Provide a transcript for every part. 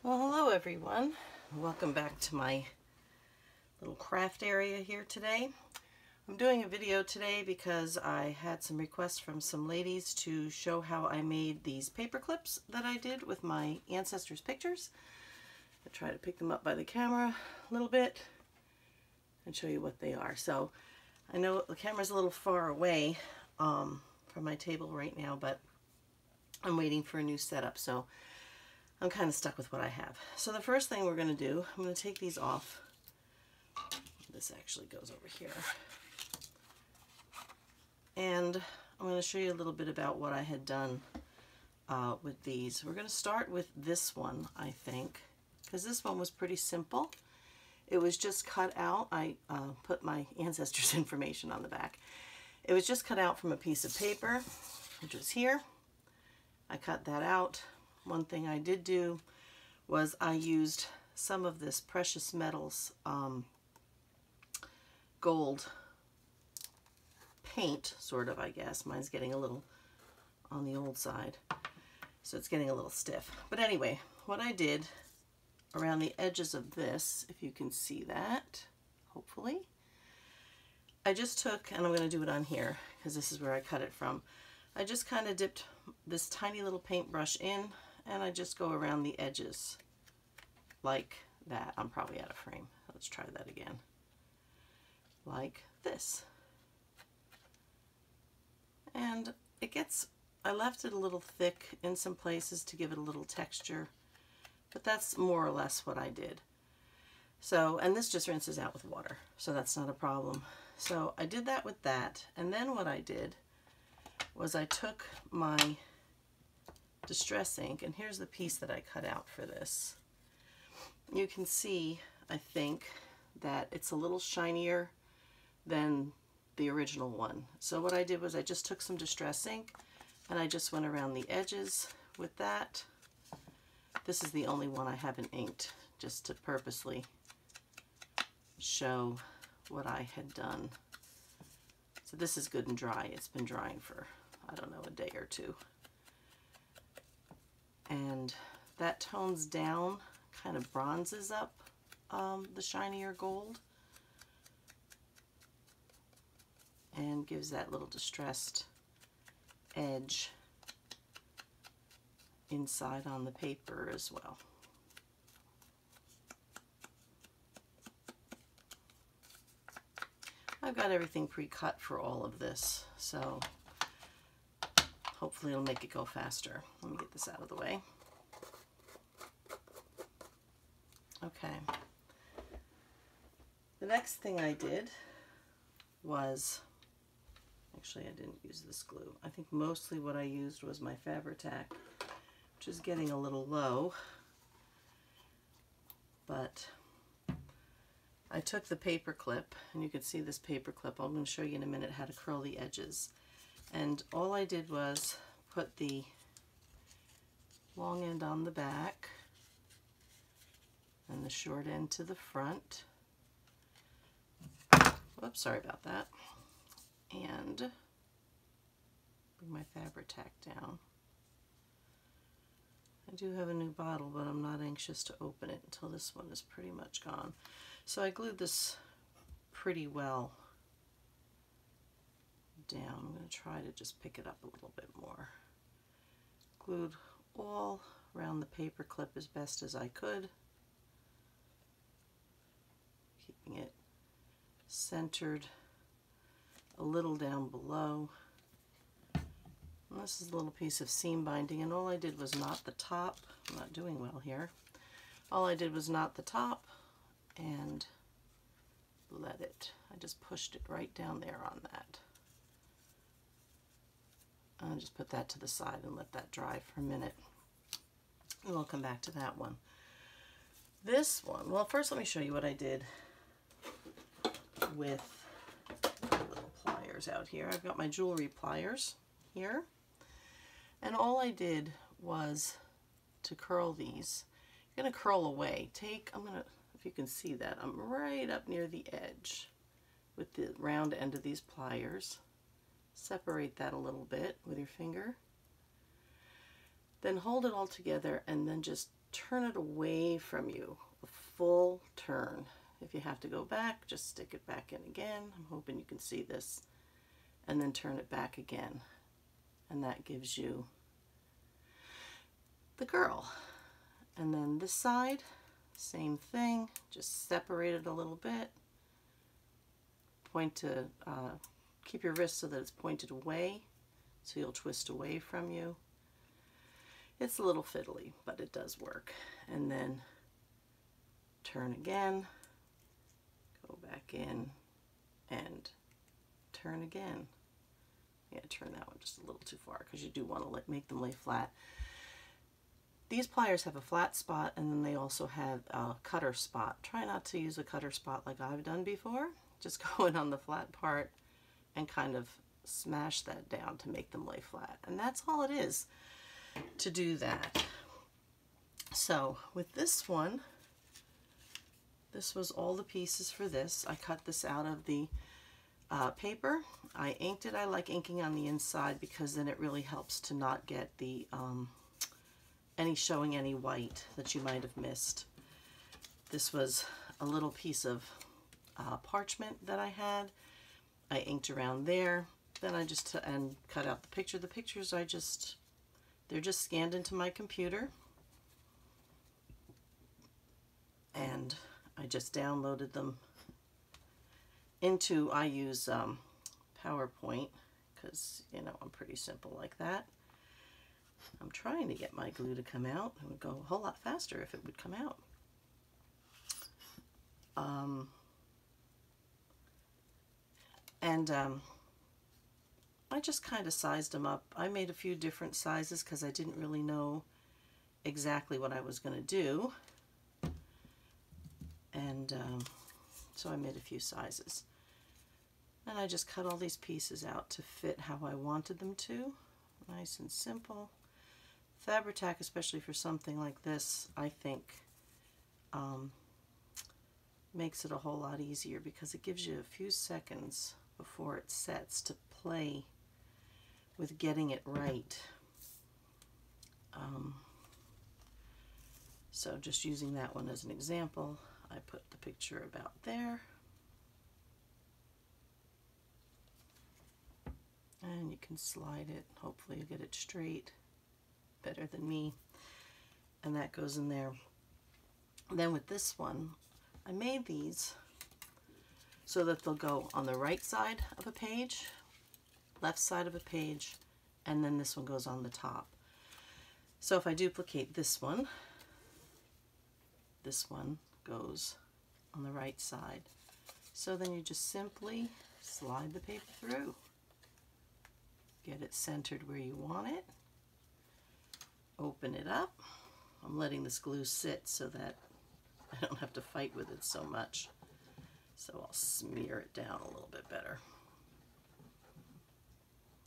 Well, hello everyone. Welcome back to my little craft area here today. I'm doing a video today because I had some requests from some ladies to show how I made these paper clips that I did with my ancestors' pictures. I try to pick them up by the camera a little bit and show you what they are. So I know the camera's a little far away from my table right now, but I'm waiting for a new setup, so I'm kind of stuck with what I have. So the first thing we're going to do, I'm going to take these off. This actually goes over here. And I'm going to show you a little bit about what I had done with these. We're going to start with this one, I think, because this one was pretty simple. It was just cut out. I put my ancestors' information on the back. It was just cut out from a piece of paper, which was here. I cut that out. One thing I did do was I used some of this precious metals gold paint, sort of, I guess. Mine's getting a little on the old side, so it's getting a little stiff. But anyway, what I did around the edges of this, if you can see that, hopefully, I just took, and I'm going to do it on here because this is where I cut it from, I just kind of dipped this tiny little paintbrush in, and I just go around the edges like that. I'm probably out of frame. Let's try that again. Like this. And it gets, I left it a little thick in some places to give it a little texture, but that's more or less what I did. So, and this just rinses out with water, so that's not a problem. So I did that with that, and then what I did was I took my distress ink, and here's the piece that I cut out for this. You can see, I think, that it's a little shinier than the original one. So what I did was I just took some distress ink and I just went around the edges with that. This is the only one I haven't inked, just to purposely show what I had done. So this is good and dry. It's been drying for, I don't know, a day or two. And that tones down, kind of bronzes up the shinier gold and gives that little distressed edge inside on the paper as well. I've got everything pre-cut for all of this, so hopefully it'll make it go faster. Let me get this out of the way. Okay. The next thing I did was, actually I didn't use this glue. I think mostly what I used was my Fabri-Tac, which is getting a little low. But I took the paper clip, and you can see this paper clip. I'm going to show you in a minute how to curl the edges. And all I did was put the long end on the back and the short end to the front. Whoops, sorry about that. And bring my Fabri-Tac down. I do have a new bottle, but I'm not anxious to open it until this one is pretty much gone. So I glued this pretty well down. I'm going to try to just pick it up a little bit more. Glued all around the paper clip as best as I could, keeping it centered a little down below. And this is a little piece of seam binding, and all I did was knot the top. I'm not doing well here. All I did was knot the top and let it. I just pushed it right down there on that. I'll just put that to the side and let that dry for a minute. And we'll come back to that one. This one, well, first let me show you what I did with my little pliers out here. I've got my jewelry pliers here. And all I did was to curl these. You're going to curl away. I'm going to, if you can see that, I'm right up near the edge with the round end of these pliers. Separate that a little bit with your finger. Then hold it all together and then just turn it away from you, a full turn. If you have to go back, just stick it back in again. I'm hoping you can see this. And then turn it back again. And that gives you the girl. And then this side, same thing, just separate it a little bit. Point to, keep your wrist so that it's pointed away, so you'll twist away from you. It's a little fiddly, but it does work. And then turn again, go back in, and turn again. Yeah, turn that one just a little too far because you do want to make them lay flat. These pliers have a flat spot, and then they also have a cutter spot. Try not to use a cutter spot like I've done before. Just go in on the flat part and kind of smash that down to make them lay flat. And that's all it is to do that. So with this one, this was all the pieces for this. I cut this out of the paper. I inked it. I like inking on the inside because then it really helps to not get the showing any white that you might have missed. This was a little piece of parchment that I had. I inked around there. Then I just and cut out the picture. The pictures they're just scanned into my computer, and I just downloaded them into, I use PowerPoint because, you know, I'm pretty simple like that. I'm trying to get my glue to come out. It would go a whole lot faster if it would come out. I just kind of sized them up. I made a few different sizes because I didn't really know exactly what I was going to do. And so I made a few sizes. And I just cut all these pieces out to fit how I wanted them to. Nice and simple. Fabri-Tac, especially for something like this, I think makes it a whole lot easier because it gives you a few seconds before it sets to play with getting it right. So just using that one as an example, I put the picture about there. And you can slide it. Hopefully you get it straight. Better than me. And that goes in there. Then with this one, I made these so that they'll go on the right side of a page, left side of a page, and then this one goes on the top. So if I duplicate this one goes on the right side. So then you just simply slide the paper through. Get it centered where you want it. Open it up. I'm letting this glue sit so that I don't have to fight with it so much. So I'll smear it down a little bit better.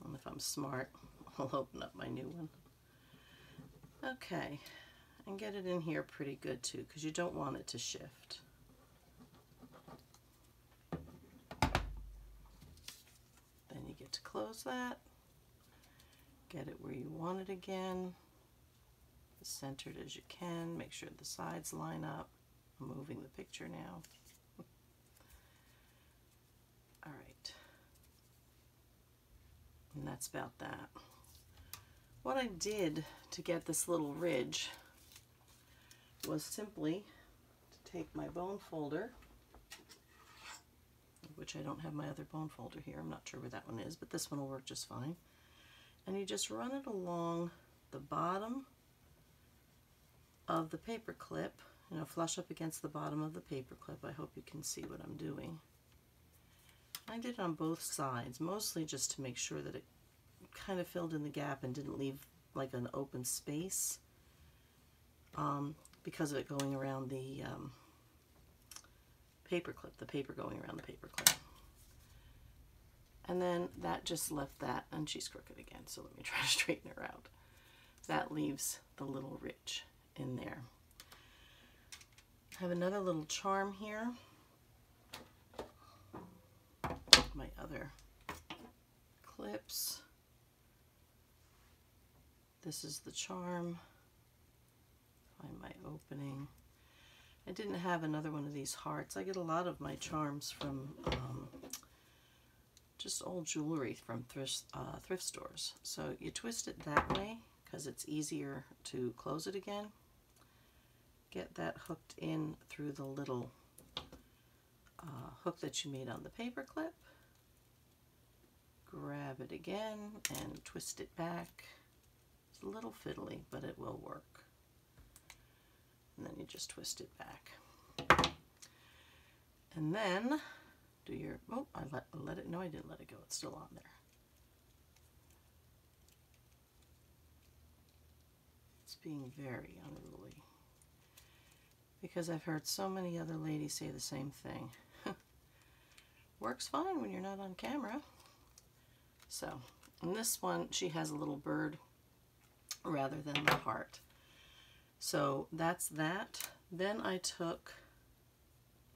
And if I'm smart, I'll open up my new one. Okay, and get it in here pretty good too, because you don't want it to shift. Then you get to close that. Get it where you want it again. As centered as you can. Make sure the sides line up. I'm moving the picture now. All right. And that's about that. What I did to get this little ridge was simply to take my bone folder, which I don't have my other bone folder here. I'm not sure where that one is, but this one will work just fine. And you just run it along the bottom of the paper clip, you know, flush up against the bottom of the paper clip. I hope you can see what I'm doing. I did it on both sides, mostly just to make sure that it kind of filled in the gap and didn't leave like an open space because of it going around the paper clip, the paper going around the paper clip. And then that just left that, and she's crooked again, so let me try to straighten her out. That leaves the little ridge in there. I have another little charm here. My other clips. This is the charm. Find my opening. I didn't have another one of these hearts. I get a lot of my charms from just old jewelry from thrift stores. So you twist it that way because it's easier to close it again. Get that hooked in through the little hook that you made on the paper clip. Grab it again and twist it back. It's a little fiddly, but it will work. And then you just twist it back. And then do your, oh, I let it, no, I didn't let it go. It's still on there. It's being very unruly because I've heard so many other ladies say the same thing. Works fine when you're not on camera. So, in this one, she has a little bird rather than the heart. So that's that. Then I took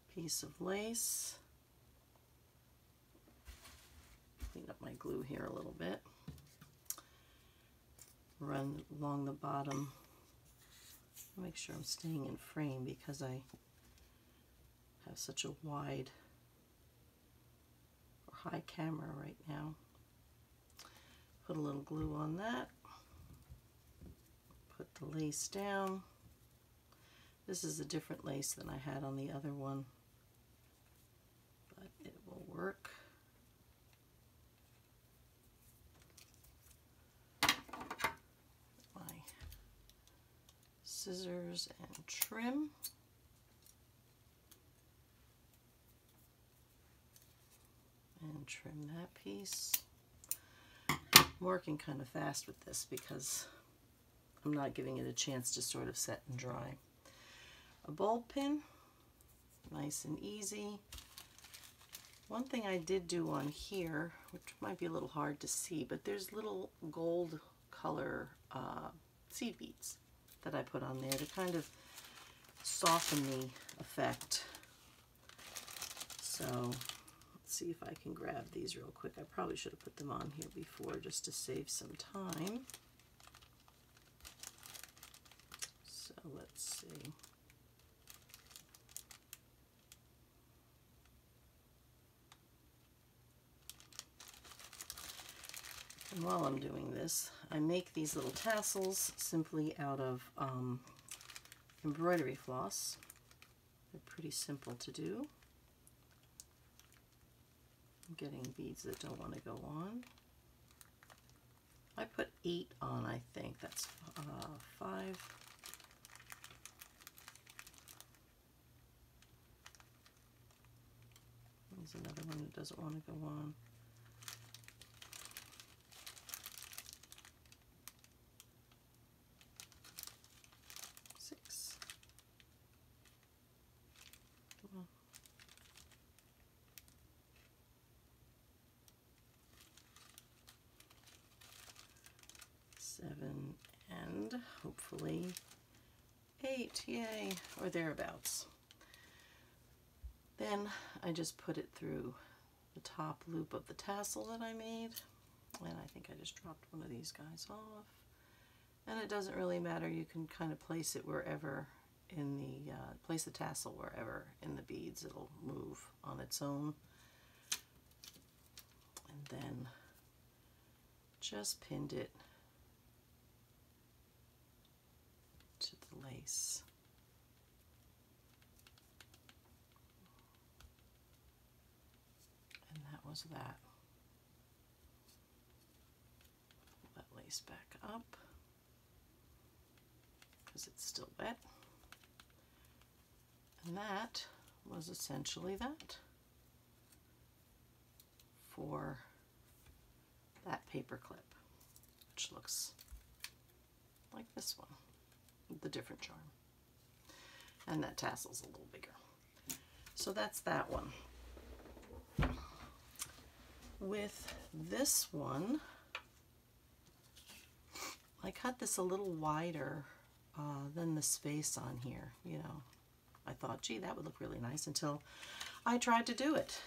a piece of lace, clean up my glue here a little bit, run along the bottom, make sure I'm staying in frame because I have such a wide or high camera right now. Put a little glue on that. Put the lace down. This is a different lace than I had on the other one, but it will work. My scissors and trim. And trim that piece. I'm working kind of fast with this because I'm not giving it a chance to sort of set and dry. A bulb pin, nice and easy. One thing I did do on here, which might be a little hard to see, but there's little gold color seed beads that I put on there to kind of soften the effect. So let's see if I can grab these real quick. I probably should have put them on here before just to save some time. So let's see. And while I'm doing this, I make these little tassels simply out of embroidery floss. They're pretty simple to do. I'm getting beads that don't want to go on. I put 8 on, I think. That's 5. There's another one that doesn't want to go on. And hopefully 8, yay, or thereabouts. Then I just put it through the top loop of the tassel that I made, and I think I just dropped one of these guys off. And it doesn't really matter, you can kind of place it wherever in the, place the tassel wherever in the beads, it'll move on its own. And then just pinned it to the lace. And that was that. Pull that lace back up because it's still wet. And that was essentially that for that paper clip, which looks like this one, the different charm. And that tassel's a little bigger. So that's that one. With this one, I cut this a little wider than the space on here. You know, I thought, gee, that would look really nice until I tried to do it.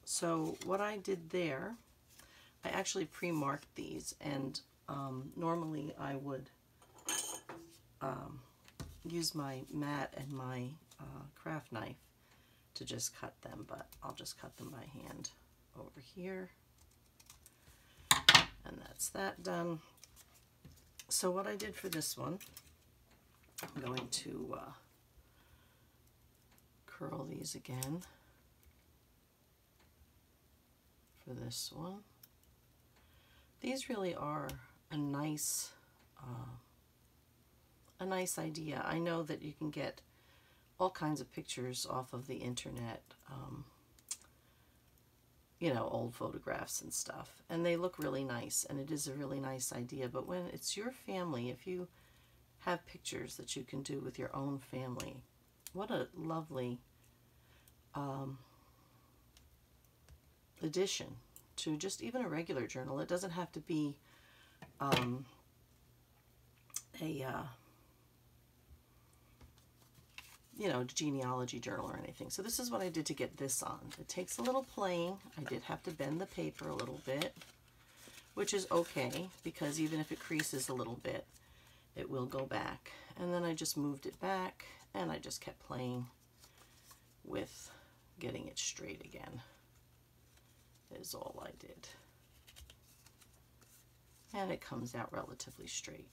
So what I did there, I actually pre-marked these, and Normally I would use my mat and my craft knife to just cut them, but I'll just cut them by hand over here. And that's that done. So what I did for this one, I'm going to curl these again for this one. These really are a nice idea. I know that you can get all kinds of pictures off of the internet, you know, old photographs and stuff, and they look really nice, and it is a really nice idea. But when it's your family, if you have pictures that you can do with your own family, what a lovely addition to just even a regular journal. It doesn't have to be you know, genealogy journal or anything. So this is what I did to get this on. It takes a little playing. I did have to bend the paper a little bit, which is okay, because even if it creases a little bit, it will go back. And then I just moved it back, and I just kept playing with getting it straight again, is all I did. And it comes out relatively straight.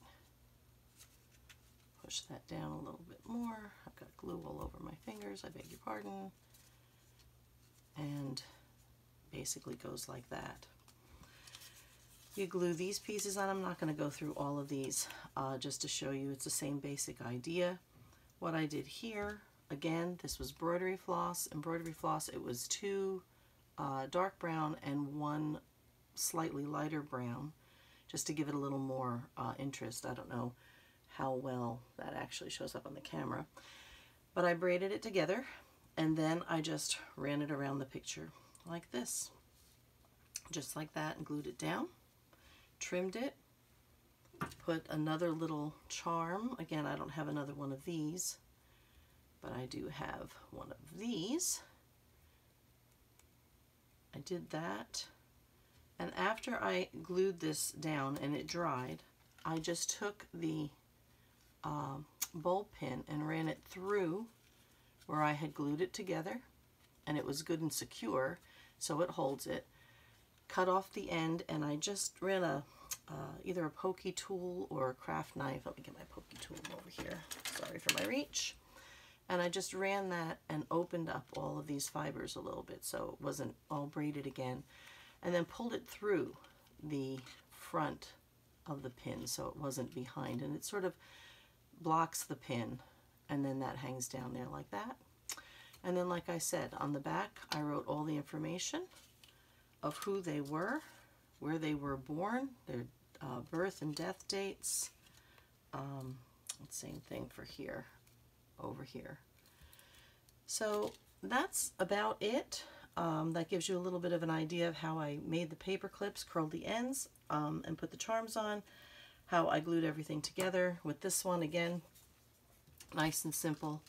Push that down a little bit more. I've got glue all over my fingers, I beg your pardon. And basically goes like that. You glue these pieces on. I'm not going to go through all of these, just to show you it's the same basic idea. What I did here, again, this was embroidery floss. Embroidery floss, it was 2 dark brown and 1 slightly lighter brown, just to give it a little more interest. I don't know how well that actually shows up on the camera. But I braided it together, and then I just ran it around the picture like this. Just like that, and glued it down, trimmed it, put another little charm. Again, I don't have another one of these, but I do have one of these. I did that, and after I glued this down and it dried, I just took the bulb pin and ran it through where I had glued it together, and it was good and secure, so it holds it. Cut off the end, and I just ran a either a pokey tool or a craft knife. Let me get my pokey tool over here. Sorry for my reach. And I just ran that and opened up all of these fibers a little bit so it wasn't all braided again, and then pulled it through the front of the pin so it wasn't behind, and it sort of blocks the pin, and then that hangs down there like that. And then, like I said, on the back I wrote all the information of who they were, where they were born, their birth and death dates. Same thing for here, over here. So that's about it. That gives you a little bit of an idea of how I made the paper clips, curled the ends, and put the charms on, how I glued everything together. With this one, again, nice and simple.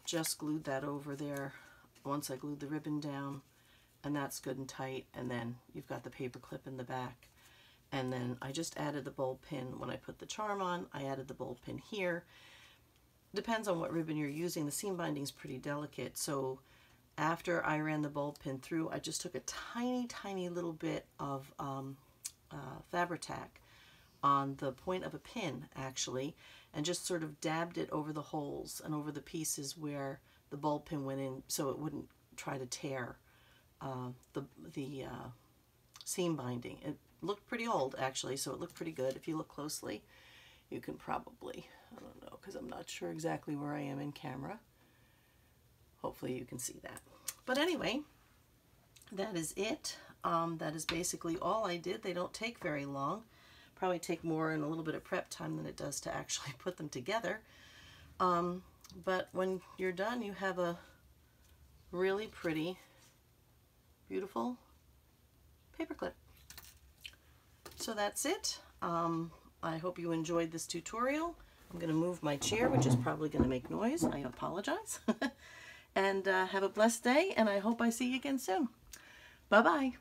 Just glued that over there once I glued the ribbon down, and that's good and tight. And then you've got the paper clip in the back. And then I just added the bulb pin when I put the charm on. I added the bulb pin here. Depends on what ribbon you're using. The seam binding is pretty delicate, so after I ran the bulb pin through, I just took a tiny little bit of Fabri-Tac on the point of a pin, actually, and just sort of dabbed it over the holes and over the pieces where the bulb pin went in, so it wouldn't try to tear the seam binding. It looked pretty old, actually, so it looked pretty good. If you look closely, you can probably, I don't know, because I'm not sure exactly where I am in camera. Hopefully you can see that. But anyway, that is it. That is basically all I did. They don't take very long. Probably take more and a little bit of prep time than it does to actually put them together. But when you're done, you have a really pretty, beautiful paperclip. So that's it. I hope you enjoyed this tutorial. I'm going to move my chair, which is probably going to make noise. I apologize. And have a blessed day, and I hope I see you again soon. Bye-bye.